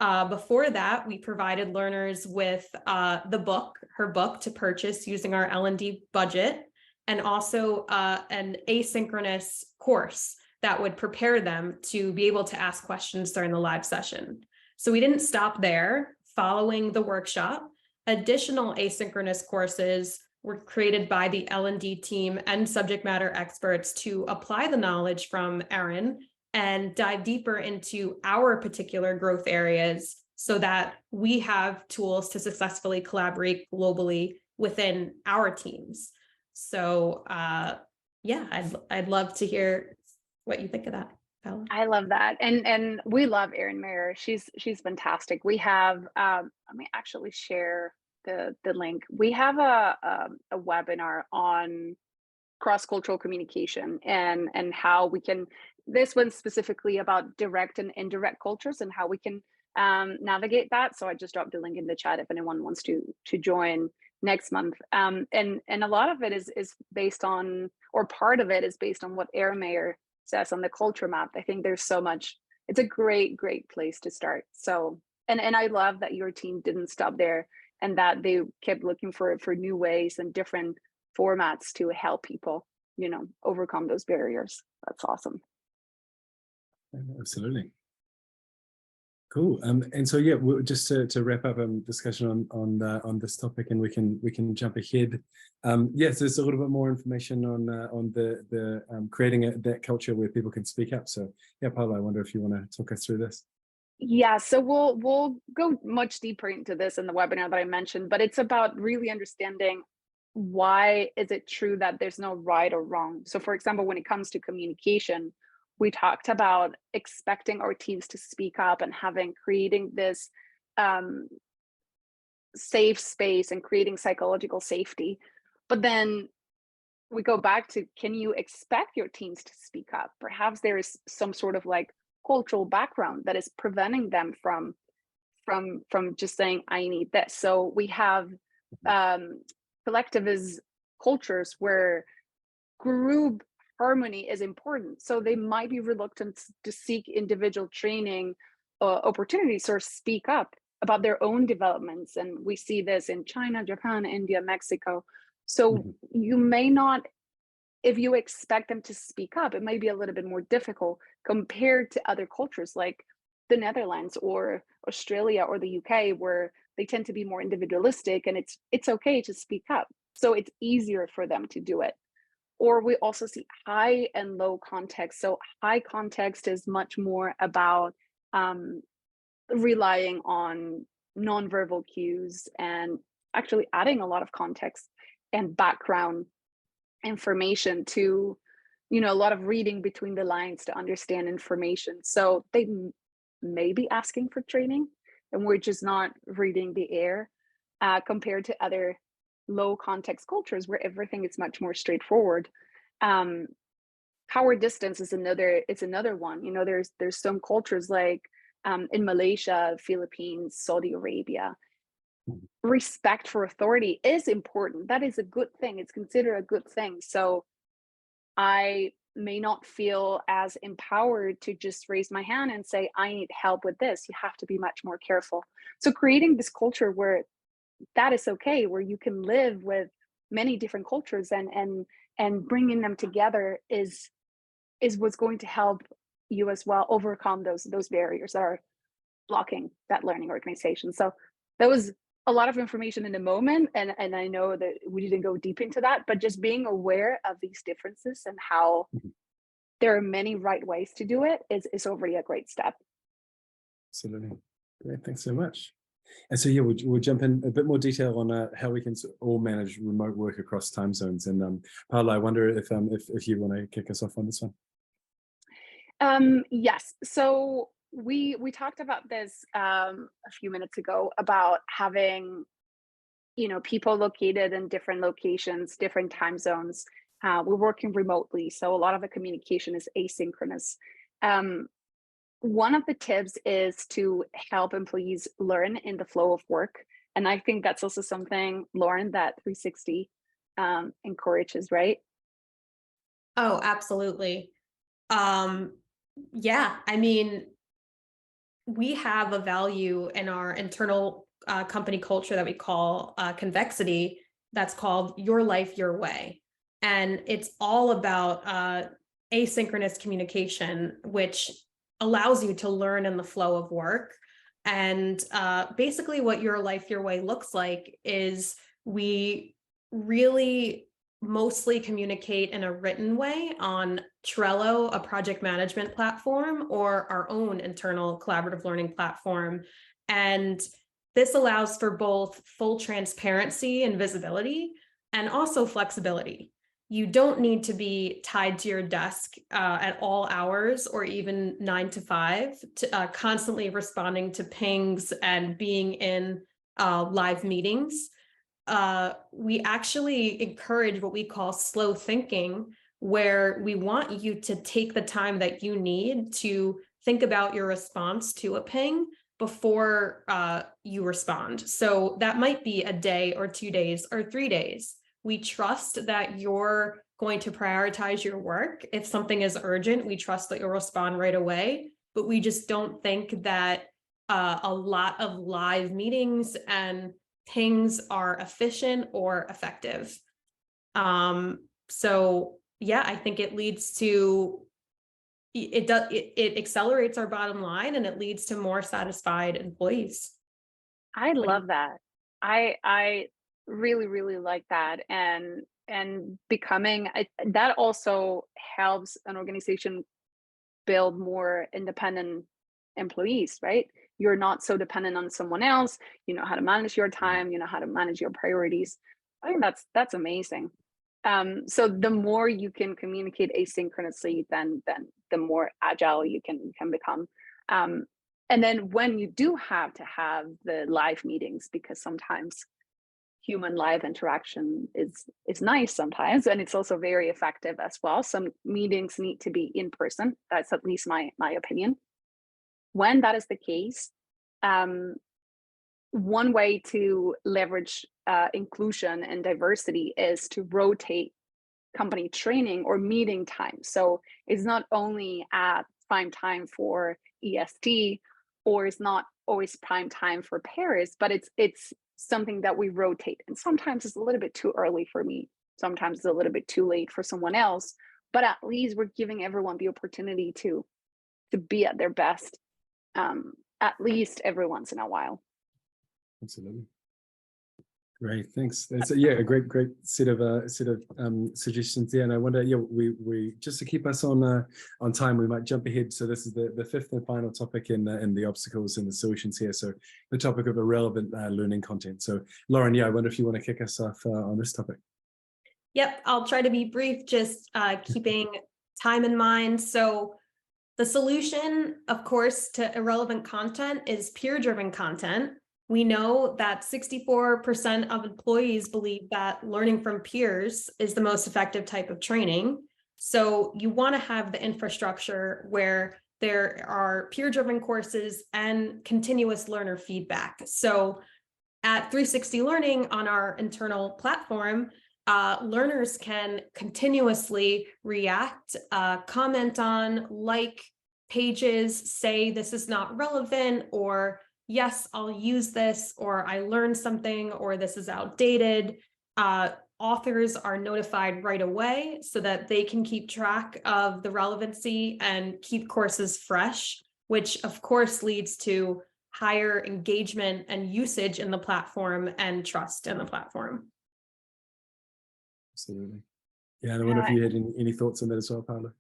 Before that, we provided learners with her book to purchase using our L&D budget, and also an asynchronous course that would prepare them to be able to ask questions during the live session. So we didn't stop there. Following the workshop, additional asynchronous courses were created by the L&D team and subject matter experts to apply the knowledge from Erin and dive deeper into our particular growth areas so that we have tools to successfully collaborate globally within our teams. So I'd love to hear what you think of that, Paula. I love that. And we love Erin Meyer. She's fantastic. We have, let me actually share the link. We have a webinar on cross-cultural communication and how we can, this one specifically about direct and indirect cultures and how we can navigate that. So I just dropped the link in the chat if anyone wants to join next month. And a lot of it is based on, or part of it is based on what Erin Meyer says on the culture map. I think there's so much, it's a great place to start. So, and I love that your team didn't stop there and that they kept looking for new ways and different formats to help people, overcome those barriers. That's awesome. Absolutely. Cool. And so just to wrap up discussion on this topic, and we can jump ahead. Yes, there's a little bit more information on the creating that culture where people can speak up. So yeah, Paula, I wonder if you want to talk us through this. Yeah, so we'll go much deeper into this in the webinar that I mentioned, but it's about really understanding why is it true that there's no right or wrong? So for example, when it comes to communication, we talked about expecting our teams to speak up and creating this um, safe space and creating psychological safety. But then we go back to, can you expect your teams to speak up? Perhaps there is some sort of like cultural background that is preventing them from just saying, I need this. So we have collectivist cultures where group harmony is important. So they might be reluctant to seek individual training opportunities or speak up about their own developments. And we see this in China, Japan, India, Mexico. So you may not, if you expect them to speak up, it may be a little bit more difficult compared to other cultures like the Netherlands or Australia or the UK, where they tend to be more individualistic and it's okay to speak up. So it's easier for them to do it. Or we also see high and low context. So high context is much more about relying on nonverbal cues and actually adding a lot of context and background information to, a lot of reading between the lines to understand information. So they may be asking for training and we're just not reading the air compared to other low context cultures where everything is much more straightforward. Power distance is another one. There's some cultures like in Malaysia, Philippines, Saudi Arabia. Respect for authority is important. That is a good thing. It's considered a good thing. So I may not feel as empowered to just raise my hand and say, I need help with this. You have to be much more careful. So creating this culture where that is okay, where you can live with many different cultures and bringing them together is what's going to help you as well overcome those barriers that are blocking that learning organization. So that was a lot of information in the moment, and I know that we didn't go deep into that, but just being aware of these differences and how there are many right ways to do it is already a great step. Absolutely. Great, thanks so much. And so, yeah, we'll jump in a bit more detail on how we can all manage remote work across time zones. And Paula, I wonder if you want to kick us off on this one. Yes. So we talked about this a few minutes ago about having, people located in different locations, different time zones. We're working remotely, so a lot of the communication is asynchronous. One of the tips is to help employees learn in the flow of work. And I think that's also something, Lauren, that 360 encourages, right? Oh, absolutely. Yeah, I mean, we have a value in our internal company culture that we call convexity, that's called your life, your way. And it's all about asynchronous communication, which allows you to learn in the flow of work. And basically what your life, your way looks like is we really mostly communicate in a written way on Trello, a project management platform, or our own internal collaborative learning platform. And this allows for both full transparency and visibility, and also flexibility. You don't need to be tied to your desk at all hours or even 9 to 5, to, constantly responding to pings and being in live meetings. We actually encourage what we call slow thinking, where we want you to take the time that you need to think about your response to a ping before you respond. So that might be a day or 2 days or 3 days. We trust that you're going to prioritize your work. If something is urgent, we trust that you'll respond right away, but we just don't think that a lot of live meetings and pings are efficient or effective. So yeah, I think it leads to, it accelerates our bottom line and it leads to more satisfied employees. I love that. I really, really like that. And becoming that also helps an organization build more independent employees, right? You're not so dependent on someone else. You know how to manage your time, you know how to manage your priorities. I think that's amazing. So the more you can communicate asynchronously, then the more agile you can become. Um, and then when you do have to have the live meetings, because sometimes human live interaction is nice sometimes, and it's also very effective as well. Some meetings need to be in person. That's at least my opinion. When that is the case, one way to leverage inclusion and diversity is to rotate company training or meeting time. So it's not only at prime time for EST, or it's not always prime time for Paris, but it's something that we rotate. And sometimes it's a little bit too early for me. Sometimes it's a little bit too late for someone else. But at least we're giving everyone the opportunity to be at their best, at least every once in a while. Absolutely. Great, thanks. That's a great set of suggestions there. And I wonder, we just to keep us on time, we might jump ahead. So this is the fifth and final topic in the obstacles and the solutions here. So the topic of irrelevant learning content. So Lauren, I wonder if you want to kick us off on this topic. Yep, I'll try to be brief, just keeping time in mind. So the solution, of course, to irrelevant content is peer-driven content. We know that 64% of employees believe that learning from peers is the most effective type of training. So you want to have the infrastructure where there are peer-driven courses and continuous learner feedback. So at 360 Learning on our internal platform, learners can continuously react, comment on, like pages, say this is not relevant, or yes, I'll use this, or I learned something, or this is outdated. Authors are notified right away so that they can keep track of the relevancy and keep courses fresh, which of course leads to higher engagement and usage in the platform and trust in the platform. Absolutely. Yeah, and I wonder if you had any thoughts on that as well, Paula.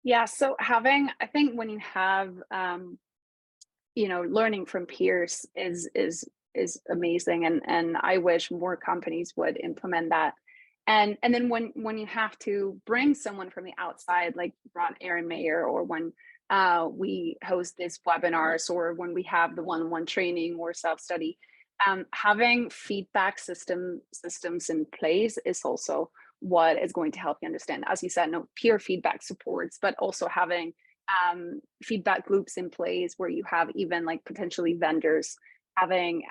Yeah, so I think when you have learning from peers is amazing, and I wish more companies would implement that. And then when you have to bring someone from the outside, like brought Aaron Mayer, or when we host these webinars, or when we have the one-on-one training or self-study, having feedback systems in place is also what is going to help you understand. As you said, no peer feedback supports, but also having feedback loops in place where you have even like potentially vendors helping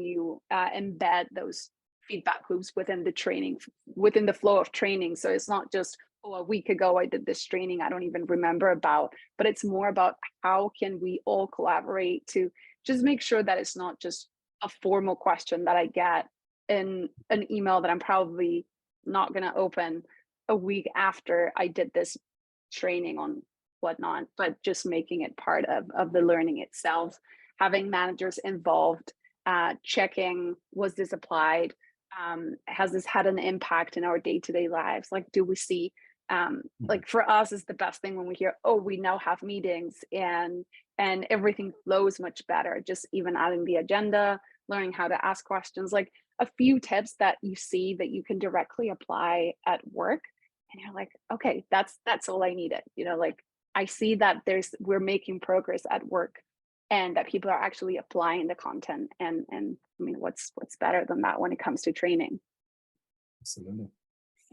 you embed those feedback loops within the training, within the flow of training. So it's not just, oh, a week ago I did this training I don't even remember about, but it's more about how can we all collaborate to just make sure that it's not just a formal question that I get in an email that I'm probably not going to open a week after I did this training on whatnot, but just making it part of the learning itself, having managers involved, checking, was this applied? Has this had an impact in our day-to-day lives? Like, do we see, like for us is the best thing when we hear, oh, we now have meetings and everything flows much better. Just even adding the agenda, learning how to ask questions, like a few tips that you see that you can directly apply at work. And you're like, okay, that's all I needed. Like I see that we're making progress at work, and that people are actually applying the content. And I mean, what's better than that when it comes to training? Absolutely.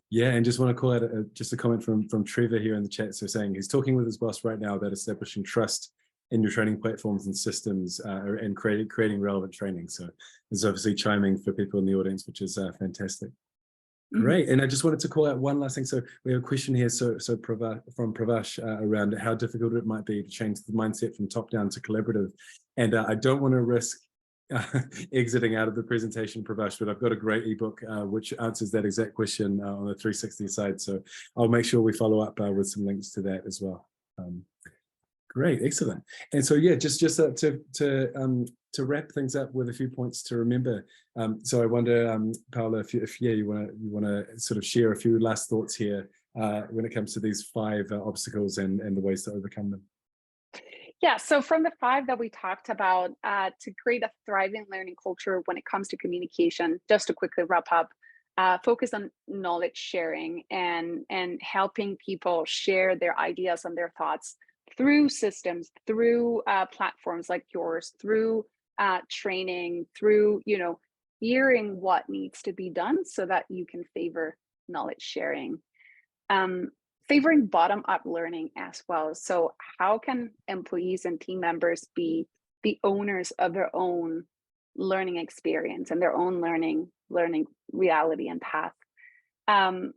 Yeah, and just want to call out just a comment from Trevor here in the chat. So saying he's talking with his boss right now about establishing trust in your training platforms and systems, and creating relevant training. So there's obviously chiming for people in the audience, which is fantastic. Great. And I just wanted to call out one last thing. So we have a question here from Pravash around how difficult it might be to change the mindset from top down to collaborative. And I don't want to risk exiting out of the presentation, Pravash, but I've got a great ebook which answers that exact question on the 360 side. So I'll make sure we follow up with some links to that as well. Great, excellent. And so just to wrap things up with a few points to remember. So I wonder, Paula, if you want to sort of share a few last thoughts here when it comes to these 5 obstacles and the ways to overcome them. Yeah, so from the 5 that we talked about, to create a thriving learning culture when it comes to communication, just to quickly wrap up, focus on knowledge sharing and helping people share their ideas and their thoughts through systems, through platforms like yours, through training, through hearing what needs to be done so that you can favor knowledge sharing. Um, Favoring bottom-up learning as well. So how can employees and team members be the owners of their own learning experience and their own learning reality and path? Um,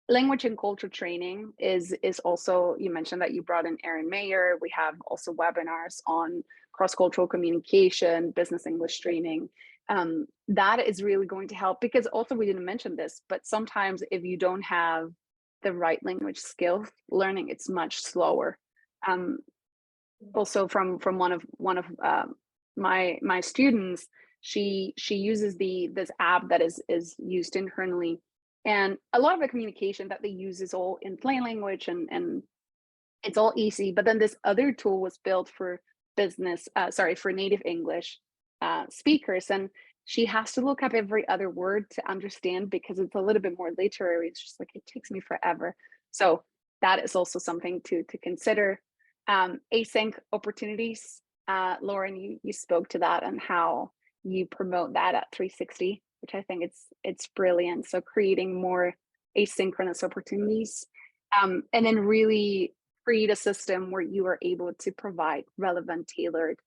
Language and culture training is also, you mentioned that you brought in Erin Mayer. We have also webinars on cross-cultural communication, business English training. That is really going to help, because also we didn't mention this, but sometimes if you don't have the right language skills, learning it's much slower. Also from one of my students, she uses this app that is used internally, and a lot of the communication that they use is all in plain language and it's all easy. But then this other tool was built for for native English speakers, and she has to look up every other word to understand because it's a little bit more literary. It's just like, it takes me forever. So that is also something to consider. Async opportunities. Lauren, you spoke to that and how you promote that at 360, which I think it's brilliant. So creating more asynchronous opportunities, and then really create a system where you are able to provide relevant, tailored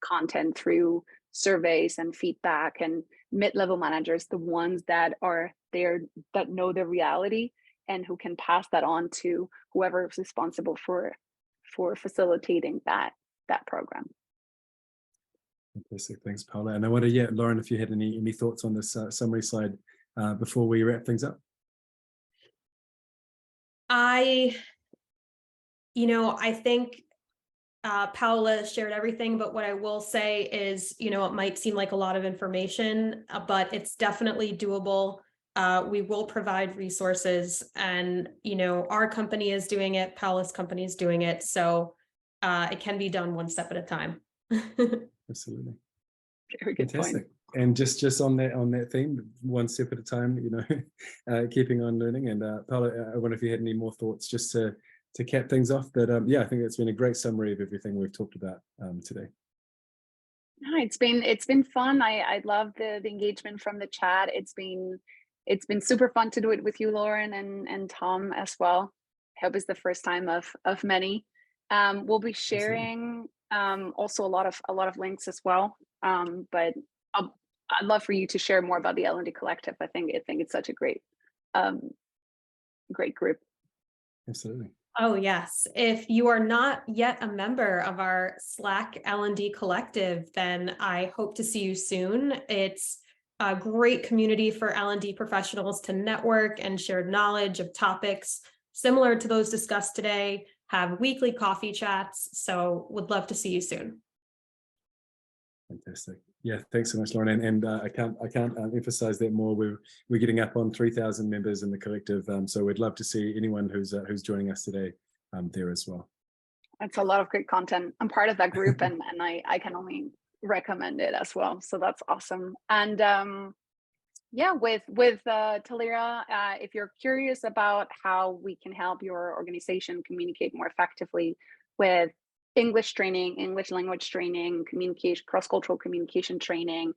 content through surveys and feedback, and mid-level managers, the ones that are there, that know the reality and who can pass that on to whoever is responsible for facilitating that program. Fantastic, thanks, Paula. And I wonder, yeah, Lauren, if you had any thoughts on this summary slide before we wrap things up. I think Paula shared everything, but what I will say is, it might seem like a lot of information, but it's definitely doable. We will provide resources, and our company is doing it, Paula's company is doing it, so it can be done one step at a time. Absolutely. Very good Fantastic. point. And just on that theme, one step at a time, keeping on learning. And Paula, I wonder if you had any more thoughts just to cap things off. But yeah, I think it's been a great summary of everything we've talked about today. No, it's been fun. I love the engagement from the chat. It's been super fun to do it with you, Lauren, and Tom as well. I hope it's the first time of many. We'll be sharing also a lot of links as well. But I'd love for you to share more about the L&D Collective. I think it's such a great group. Absolutely. Oh, yes. If you are not yet a member of our Slack L&D Collective, then I hope to see you soon. It's a great community for L&D professionals to network and share knowledge of topics similar to those discussed today, have weekly coffee chats. So would love to see you soon. Fantastic. Yeah, thanks so much, Lauren. And I can't emphasize that more. We're getting up on 3,000 members in the collective, so we'd love to see anyone who's joining us today there as well. It's a lot of great content. I'm part of that group, and I can only recommend it as well. So that's awesome. And yeah, with Talaera, if you're curious about how we can help your organization communicate more effectively with English training, English language training, communication, cross-cultural communication training,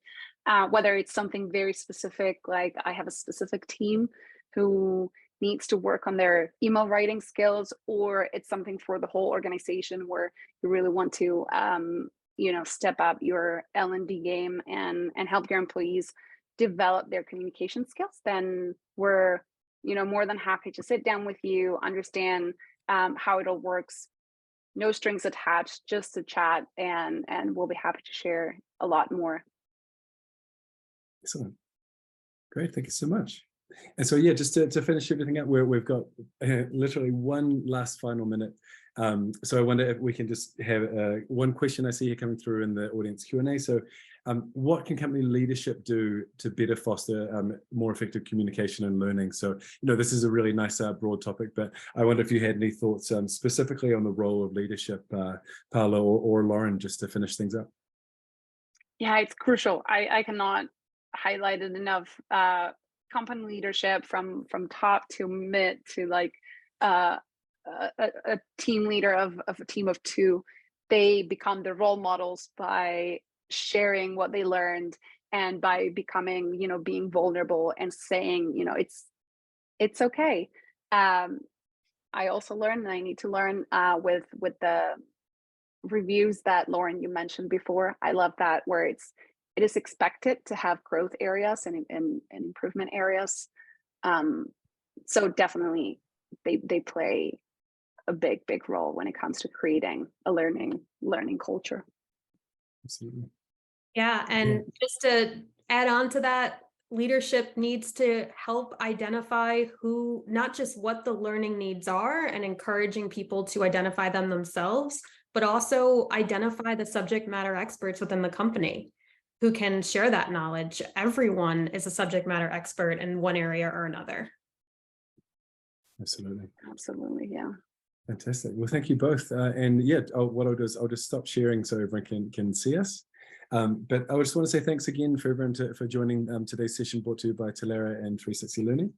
whether it's something very specific, like I have a specific team who needs to work on their email writing skills, or it's something for the whole organization where you really want to step up your L&D game and help your employees develop their communication skills, then we're more than happy to sit down with you, understand how it all works. No strings attached, just a chat, and we'll be happy to share a lot more. Excellent. Great, thank you so much. And so yeah, just to finish everything up, we've got literally one last final minute. So I wonder if we can just have one question I see here coming through in the audience Q&A. So what can company leadership do to better foster more effective communication and learning? So, this is a really nice broad topic, but I wonder if you had any thoughts specifically on the role of leadership, Paola or Lauren, just to finish things up. Yeah, it's crucial. I cannot highlight it enough. Company leadership from top to mid to like a team leader of a team of two, they become the role models by sharing what they learned and by becoming, being vulnerable and saying, it's okay. I also learned, and I need to learn with the reviews that Lauren, you mentioned before. I love that, where it is expected to have growth areas and improvement areas. So definitely they play a big role when it comes to creating a learning culture. Absolutely. Yeah, and just to add on to that, leadership needs to help identify not just what the learning needs are and encouraging people to identify them themselves, but also identify the subject matter experts within the company who can share that knowledge. Everyone is a subject matter expert in one area or another. Absolutely, yeah. Fantastic. Well, thank you both. And yeah, what I'll do is I'll just stop sharing so everyone can see us. But I just want to say thanks again for everyone for joining today's session, brought to you by Talaera and 360Learning.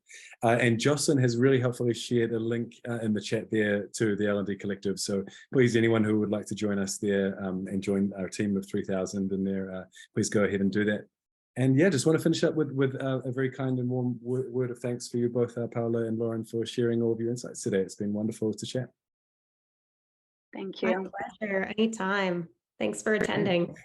And Jocelyn has really helpfully shared a link in the chat there to the L&D Collective. So please, anyone who would like to join us there and join our team of 3,000 in there, please go ahead and do that. And yeah, just want to finish up with a very kind and warm word of thanks for you both, Paola and Lauren, for sharing all of your insights today. It's been wonderful to chat. Thank you. My pleasure. Anytime. Thanks for attending.